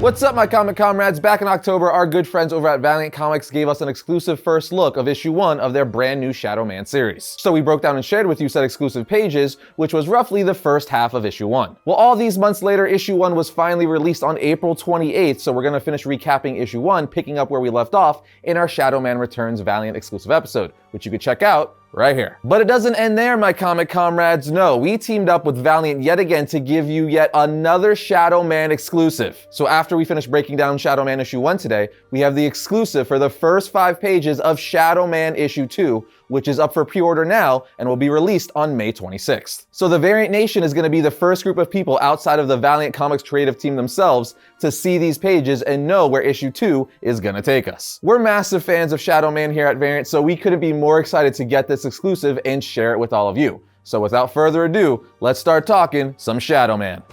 What's up, my comic comrades? Back in October, our good friends over at Valiant Comics gave us an exclusive first look of issue 1 of their brand new Shadowman series. So we broke down and shared with you said exclusive pages, which was roughly the first half of issue 1. Well, all these months later, issue 1 was finally released on April 28th, so we're gonna finish recapping issue 1, picking up where we left off in our Shadowman Returns Valiant exclusive episode, which you could check out right here. But it doesn't end there, my comic comrades. No, we teamed up with Valiant yet again to give you yet another Shadowman exclusive. So after we finish breaking down Shadowman issue 1 today, we have the exclusive for the first 5 pages of Shadowman issue 2, which is up for pre-order now and will be released on May 26th. So the Variant Nation is going to be the first group of people outside of the Valiant Comics creative team themselves to see these pages and know where issue 2 is going to take us. We're massive fans of Shadowman here at Variant, so we couldn't be more excited to get this exclusive and share it with all of you. So without further ado, let's start talking some Shadowman.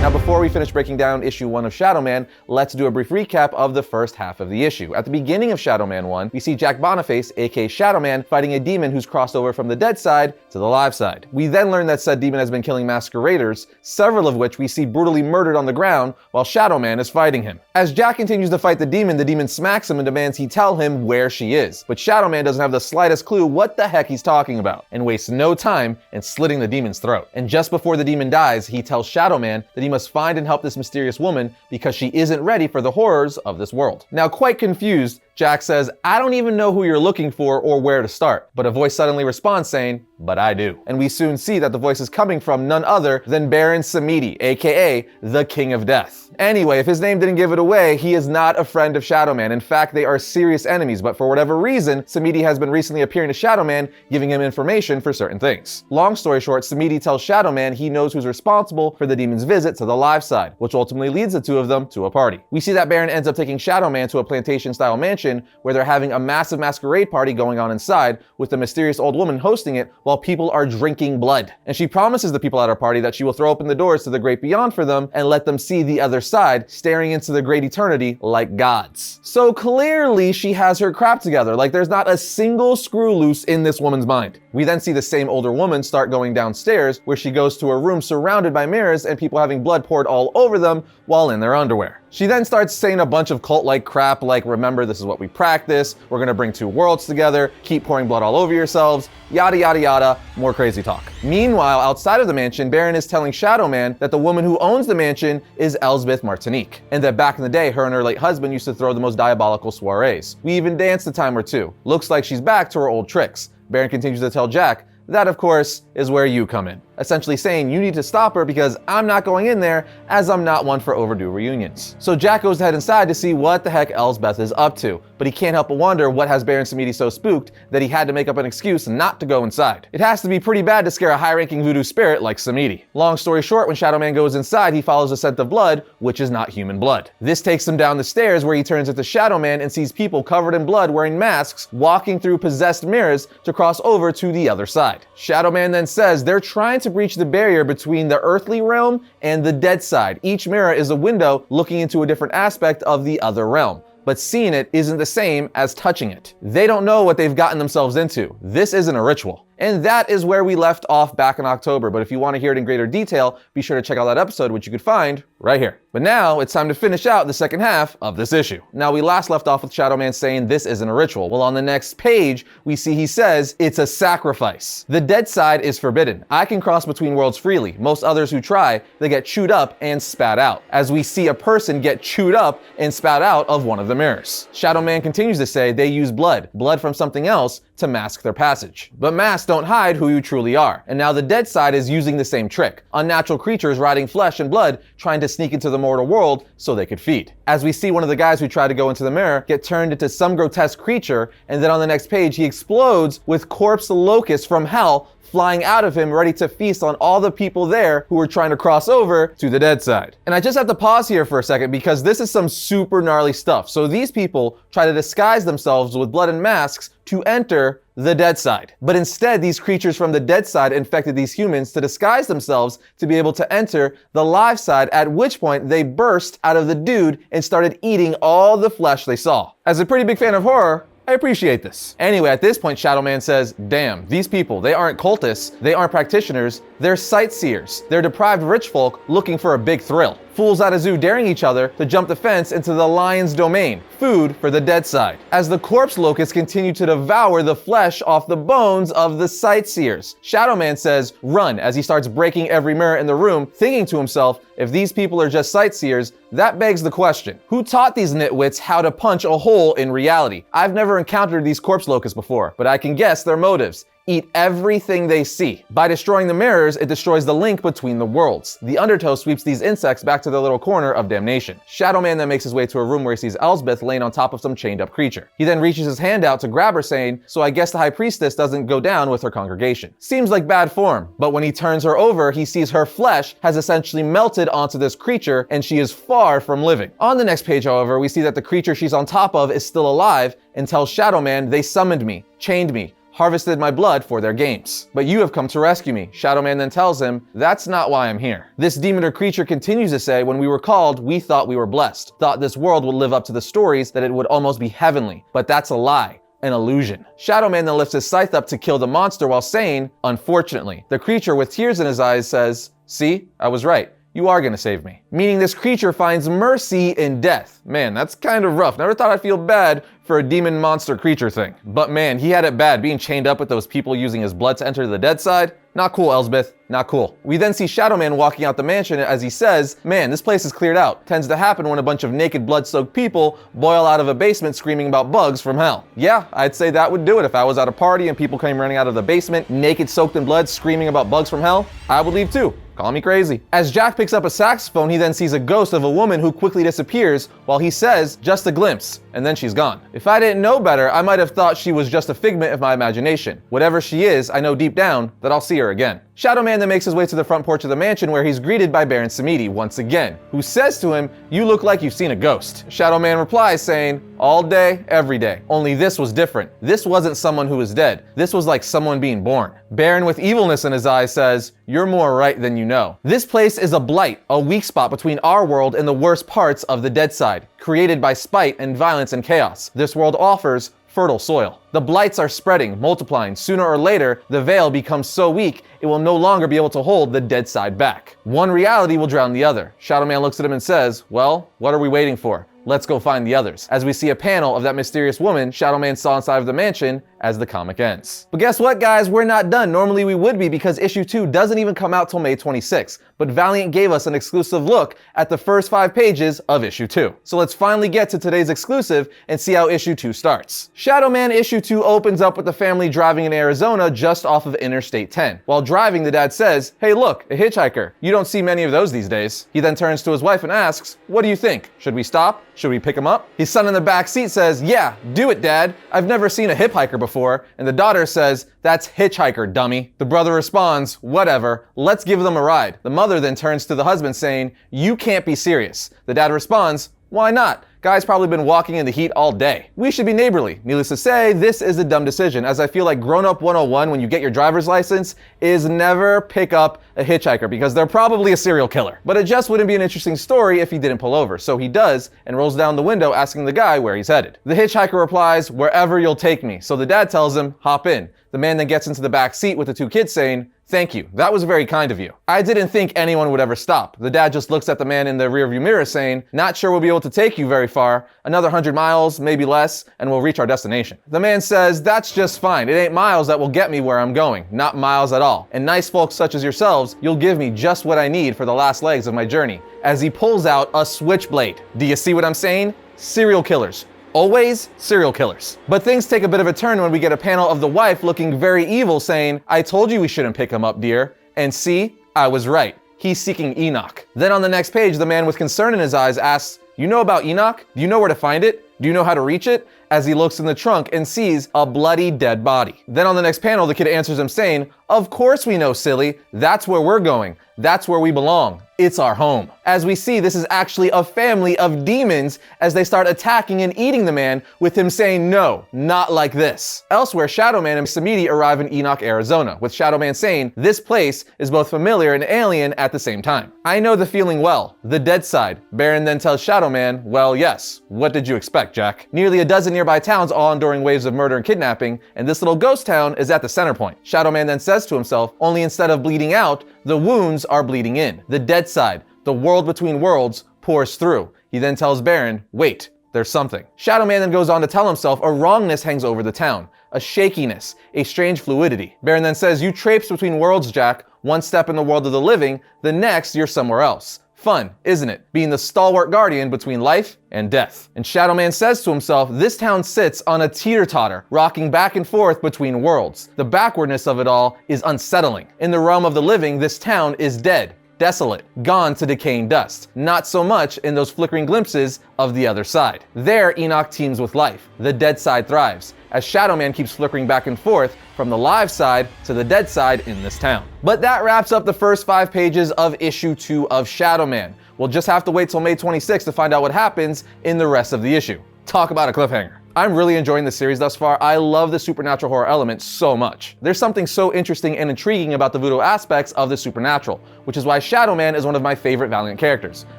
Now, before we finish breaking down issue 1 of Shadowman, let's do a brief recap of the first half of the issue. At the beginning of Shadowman 1, we see Jack Boniface, aka Shadowman, fighting a demon who's crossed over from the dead side to the live side. We then learn that said demon has been killing masqueraders, several of which we see brutally murdered on the ground while Shadowman is fighting him. As Jack continues to fight the demon smacks him and demands he tell him where she is. But Shadowman doesn't have the slightest clue what the heck he's talking about and wastes no time in slitting the demon's throat. And just before the demon dies, he tells Shadowman that he must find and help this mysterious woman because she isn't ready for the horrors of this world. Now, quite confused, Jack says, "I don't even know who you're looking for or where to start." But a voice suddenly responds saying, "But I do." And we soon see that the voice is coming from none other than Baron Samedi, aka the King of Death. Anyway, if his name didn't give it away, he is not a friend of Shadowman. In fact, they are serious enemies, but for whatever reason, Samedi has been recently appearing to Shadowman, giving him information for certain things. Long story short, Samedi tells Shadowman he knows who's responsible for the demon's visit to the live side, which ultimately leads the two of them to a party. We see that Baron ends up taking Shadowman to a plantation-style mansion where they're having a massive masquerade party going on inside with a mysterious old woman hosting it while people are drinking blood. And she promises the people at her party that she will throw open the doors to the great beyond for them and let them see the other side, staring into the great eternity like gods. So clearly she has her crap together, like there's not a single screw loose in this woman's mind. We then see the same older woman start going downstairs where she goes to a room surrounded by mirrors and people having blood poured all over them while in their underwear. She then starts saying a bunch of cult-like crap like, "Remember, this is what we practice, we're gonna bring two worlds together, keep pouring blood all over yourselves," yada yada yada, more crazy talk. Meanwhile, outside of the mansion, Baron is telling Shadowman that the woman who owns the mansion is Elsbeth Martinique, and that back in the day, her and her late husband used to throw the most diabolical soirees. We even danced a time or two. Looks like she's back to her old tricks. Baron continues to tell Jack, that, of course, is where you come in. Essentially saying you need to stop her because I'm not going in there as I'm not one for overdue reunions. So Jack goes to head inside to see what the heck Elsbeth is up to, but he can't help but wonder what has Baron Samedi so spooked that he had to make up an excuse not to go inside. It has to be pretty bad to scare a high-ranking voodoo spirit like Samedi. Long story short, when Shadowman goes inside, he follows a scent of blood, which is not human blood. This takes him down the stairs where he turns into Shadowman and sees people covered in blood wearing masks walking through possessed mirrors to cross over to the other side. Shadowman then says they're trying to breach the barrier between the earthly realm and the dead side. Each mirror is a window looking into a different aspect of the other realm, but seeing it isn't the same as touching it. They don't know what they've gotten themselves into. This isn't a ritual. And that is where we left off back in October, but if you want to hear it in greater detail, be sure to check out that episode, which you could find right here. But now it's time to finish out the second half of this issue. Now, we last left off with Shadowman saying this isn't a ritual. Well, on the next page, we see he says it's a sacrifice. The dead side is forbidden. I can cross between worlds freely. Most others who try, they get chewed up and spat out. As we see a person get chewed up and spat out of one of the mirrors. Shadowman continues to say they use blood from something else to mask their passage. But masks don't hide who you truly are. And now the dead side is using the same trick. Unnatural creatures riding flesh and blood trying to sneak into the mortal world so they could feed. As we see one of the guys who tried to go into the mirror get turned into some grotesque creature, and then on the next page he explodes with corpse locusts from hell flying out of him, ready to feast on all the people there who were trying to cross over to the dead side. And I just have to pause here for a second because this is some super gnarly stuff. So these people try to disguise themselves with blood and masks to enter the dead side. But instead, these creatures from the dead side infected these humans to disguise themselves to be able to enter the live side, at which point they burst out of the dude and started eating all the flesh they saw. As a pretty big fan of horror, I appreciate this. Anyway, at this point, Shadowman says, damn, these people, they aren't cultists, they aren't practitioners, they're sightseers. They're deprived rich folk looking for a big thrill. Fools at a zoo daring each other to jump the fence into the lion's domain. Food for the dead side. As the corpse locusts continue to devour the flesh off the bones of the sightseers. Shadowman says, run, as he starts breaking every mirror in the room, thinking to himself, if these people are just sightseers, that begs the question, who taught these nitwits how to punch a hole in reality? I've never encountered these corpse locusts before, but I can guess their motives. Eat everything they see. By destroying the mirrors, it destroys the link between the worlds. The undertow sweeps these insects back to their little corner of damnation. Shadowman then makes his way to a room where he sees Elsbeth laying on top of some chained up creature. He then reaches his hand out to grab her, saying, so I guess the high priestess doesn't go down with her congregation. Seems like bad form, but when he turns her over, he sees her flesh has essentially melted onto this creature and she is far from living. On the next page, however, we see that the creature she's on top of is still alive and tells Shadowman, they summoned me, chained me, harvested my blood for their games. But you have come to rescue me. Shadowman then tells him, that's not why I'm here. This demon or creature continues to say, when we were called, we thought we were blessed, thought this world would live up to the stories, that it would almost be heavenly. But that's a lie. An illusion. Shadowman then lifts his scythe up to kill the monster while saying, unfortunately. The creature with tears in his eyes says, see, I was right. You are gonna save me. Meaning this creature finds mercy in death. Man, that's kind of rough. Never thought I'd feel bad for a demon monster creature thing. But man, he had it bad being chained up with those people using his blood to enter the dead side. Not cool, Elsbeth. Not cool. We then see Shadowman walking out the mansion as he says, man, this place is cleared out. Tends to happen when a bunch of naked blood-soaked people boil out of a basement screaming about bugs from hell. Yeah, I'd say that would do it. If I was at a party and people came running out of the basement, naked, soaked in blood, screaming about bugs from hell, I would leave too. Call me crazy. As Jack picks up a saxophone, he then sees a ghost of a woman who quickly disappears while he says, just a glimpse, and then she's gone. If I didn't know better, I might have thought she was just a figment of my imagination. Whatever she is, I know deep down that I'll see her again. Shadowman then makes his way to the front porch of the mansion where he's greeted by Baron Samedi once again, who says to him, you look like you've seen a ghost. Shadowman replies saying, all day, every day. Only this was different. This wasn't someone who was dead. This was like someone being born. Baron with evilness in his eyes says, you're more right than you know. This place is a blight, a weak spot between our world and the worst parts of the dead side, created by spite and violence and chaos. This world offers fertile soil. The blights are spreading, multiplying. Sooner or later, the veil becomes so weak, it will no longer be able to hold the dead side back. One reality will drown the other. Shadowman looks at him and says, well, what are we waiting for? Let's go find the others. As we see a panel of that mysterious woman Shadowman saw inside of the mansion as the comic ends. But guess what, guys? We're not done. Normally we would be because issue 2 doesn't even come out till May 26th. But Valiant gave us an exclusive look at the first 5 pages of issue 2. So let's finally get to today's exclusive and see how issue 2 starts. Shadowman issue 2 opens up with the family driving in Arizona just off of Interstate 10. While driving, the dad says, hey look, a hitchhiker. You don't see many of those these days. He then turns to his wife and asks, what do you think? Should we stop? Should we pick him up? His son in the back seat says, yeah, do it, Dad. I've never seen a hitchhiker before. And the daughter says, that's hitchhiker, dummy. The brother responds, whatever, let's give them a ride. The mother then turns to the husband saying, you can't be serious. The dad responds, why not? Guy's probably been walking in the heat all day. We should be neighborly. Needless to say, this is a dumb decision, as I feel like grown-up 101 when you get your driver's license is never pick up a hitchhiker because they're probably a serial killer. But it just wouldn't be an interesting story if he didn't pull over. So he does and rolls down the window asking the guy where he's headed. The hitchhiker replies, wherever you'll take me. So the dad tells him, hop in. The man then gets into the back seat with the 2 kids saying, thank you. That was very kind of you. I didn't think anyone would ever stop. The dad just looks at the man in the rearview mirror saying, not sure we'll be able to take you very far. Another 100 miles, maybe less, and we'll reach our destination. The man says, that's just fine. It ain't miles that will get me where I'm going. Not miles at all. And nice folks such as yourselves, you'll give me just what I need for the last legs of my journey. As he pulls out a switchblade. Do you see what I'm saying? Serial killers. Always serial killers. But things take a bit of a turn when we get a panel of the wife looking very evil saying, I told you we shouldn't pick him up, dear. And see, I was right. He's seeking Enoch. Then on the next page, the man with concern in his eyes asks, you know about Enoch? Do you know where to find it? Do you know how to reach it? As he looks in the trunk and sees a bloody dead body. Then on the next panel, the kid answers him saying, Of course we know, silly. That's where we're going. That's where we belong. It's our home. As we see, this is actually a family of demons as they start attacking and eating the man, with him saying, no, not like this. Elsewhere, Shadowman and Samedi arrive in Enoch, Arizona, with Shadowman saying, this place is both familiar and alien at the same time. I know the feeling well, the dead side. Baron then tells Shadowman, well, yes, what did you expect, Jack? Nearly a dozen nearby towns all enduring waves of murder and kidnapping, and this little ghost town is at the center point. Shadowman then says to himself, only instead of bleeding out, the wounds are bleeding in. The dead side, the world between worlds, pours through. He then tells Baron, wait, there's something. Shadowman then goes on to tell himself a wrongness hangs over the town, a shakiness, a strange fluidity. Baron then says, you traipse between worlds, Jack. One step in the world of the living, the next you're somewhere else. Fun, isn't it? Being the stalwart guardian between life and death. And Shadowman says to himself, this town sits on a teeter-totter, rocking back and forth between worlds. The backwardness of it all is unsettling. In the realm of the living, this town is dead, desolate, gone to decaying dust. Not so much in those flickering glimpses of the other side. There, Enoch teams with life. The dead side thrives, as Shadowman keeps flickering back and forth from the live side to the dead side in this town. But that wraps up the first 5 pages of issue 2 of Shadowman. We'll just have to wait till May 26th to find out what happens in the rest of the issue. Talk about a cliffhanger. I'm really enjoying the series thus far. I love the supernatural horror element so much. There's something so interesting and intriguing about the voodoo aspects of the supernatural, which is why Shadowman is one of my favorite Valiant characters.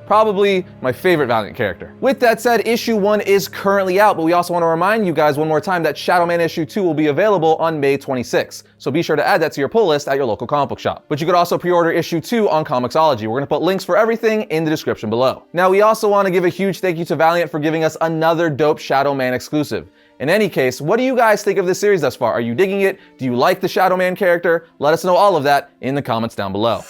Probably my favorite Valiant character. With that said, issue 1 is currently out, but we also want to remind you guys one more time that Shadowman issue 2 will be available on May 26th. So be sure to add that to your pull list at your local comic book shop. But you could also pre-order issue 2 on Comixology. We're going to put links for everything in the description below. Now, we also want to give a huge thank you to Valiant for giving us another dope Shadowman exclusive. In any case, what do you guys think of this series thus far? Are you digging it? Do you like the Shadowman character? Let us know all of that in the comments down below.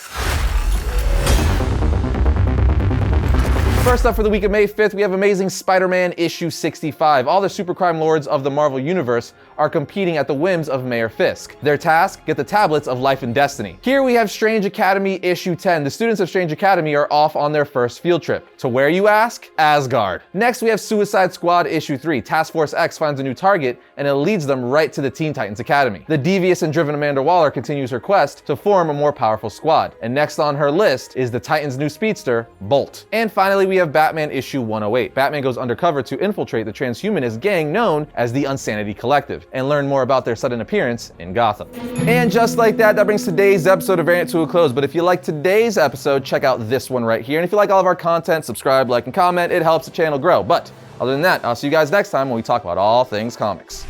First up for the week of May 5th, we have Amazing Spider-Man issue 65. All the supercrime lords of the Marvel Universe are competing at the whims of Mayor Fisk. Their task, get the tablets of life and destiny. Here we have Strange Academy issue 10. The students of Strange Academy are off on their first field trip. To where, you ask? Asgard. Next we have Suicide Squad issue 3. Task Force X finds a new target and it leads them right to the Teen Titans Academy. The devious and driven Amanda Waller continues her quest to form a more powerful squad. And next on her list is the Titans' new speedster, Bolt. And finally we have Batman issue 108. Batman goes undercover to infiltrate the transhumanist gang known as the Unsanity Collective and learn more about their sudden appearance in Gotham. And just like that, that brings today's episode of Variant to a close. But if you like today's episode, check out this one right here. And if you like all of our content, subscribe, like, and comment. It helps the channel grow. But other than that, I'll see you guys next time when we talk about all things comics.